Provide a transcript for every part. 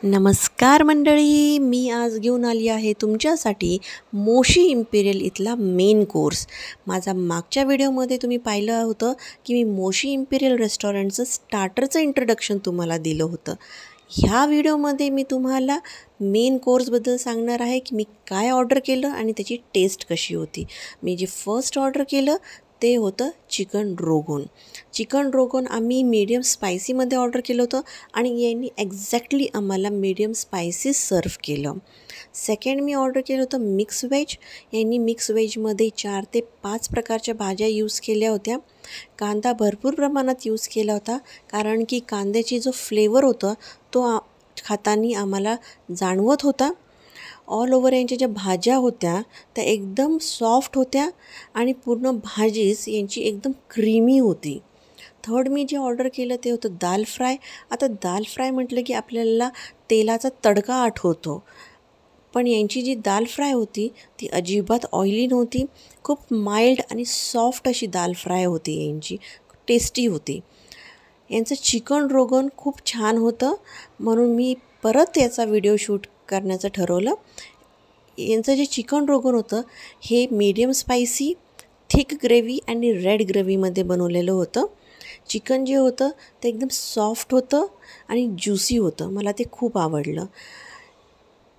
नमस्कार मंडळी, मी आज घेऊन आली आहे तुमच्यासाठी मोशी इम्पेरियल इथला मेन कोर्स। माझा मागच्या व्हिडिओमध्ये तुम्ही पाहिलं होतं की मी मोशी इम्पेरियल रेस्टॉरंटचं स्टार्टरचं इंट्रोडक्शन तुम्हाला दिलं होतं। ह्या व्हिडिओमध्ये मी तुम्हाला मेन कोर्सबद्दल सांगणार आहे की मी काय ऑर्डर केलं आणि त्याची टेस्ट कशी होती। मी जे फर्स्ट ऑर्डर केलं ते होतं चिकन रोगन। चिकन रोगन आम्ही मीडियम स्पायसीमध्ये ऑर्डर केलं होतं आणि यांनी एक्झॅक्टली आम्हाला मीडियम स्पायसी सर्व केलं। सेकंड मी ऑर्डर केलं होतं मिक्स व्हेज। यांनी मिक्स व्हेजमध्ये 4 ते 5 प्रकारच्या भाज्या यूज केल्या होत्या। कांदा भरपूर प्रमाणात यूज केला होता, कारण की कांद्याची जो फ्लेवर होता तो खाताना आम्हाला जाणवत होता। ऑल ओव्हर यांच्या ज्या भाज्या होत्या त्या एकदम सॉफ्ट होत्या आणि पूर्ण भाजीच यांची एकदम क्रीमी होती। थर्ड मी जे ऑर्डर केलं ते होतं दाल फ्राय। आता दाल फ्राय म्हटलं की आपल्याला तेलाचा तडका आठवतो, पण यांची जी दाल फ्राय होती ती अजिबात ऑइली नव्हती। खूप माइल्ड आणि सॉफ्ट अशी दाल फ्राय होती यांची, टेस्टी होती। यांचं चिकन रोगन खूप छान होतं, म्हणून मी परत याचा व्हिडिओ शूट करण्याचं ठरवलं। यांचं जे चिकन रोगन होतं हे मीडियम स्पायसी, थिक ग्रेव्ही आणि रेड ग्रेव्हीमध्ये बनवलेलं होतं। चिकन जे होतं ते एकदम सॉफ्ट होतं आणि ज्युसी होतं, मला ते खूप आवडलं।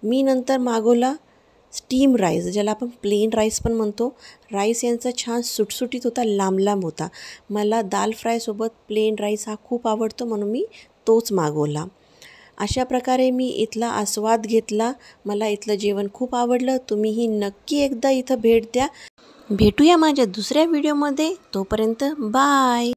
मी नंतर मागवला स्टीम राईस, ज्याला आपण प्लेन राईस पण म्हणतो। राईस यांचा छान सुटसुटीत होता, लांब लांब होता। मला दाल फ्रायसोबत प्लेन राईस हा खूप आवडतो, म्हणून मी तोच मागवला। अशा प्रकारे मी इथला आस्वाद घेतला। मला इथलं जेवण खूप आवडलं। तुम्हीही नक्की एकदा इथं भेट द्या। भेटूया माझ्या दुसऱ्या व्हिडिओमध्ये, तोपर्यंत बाय।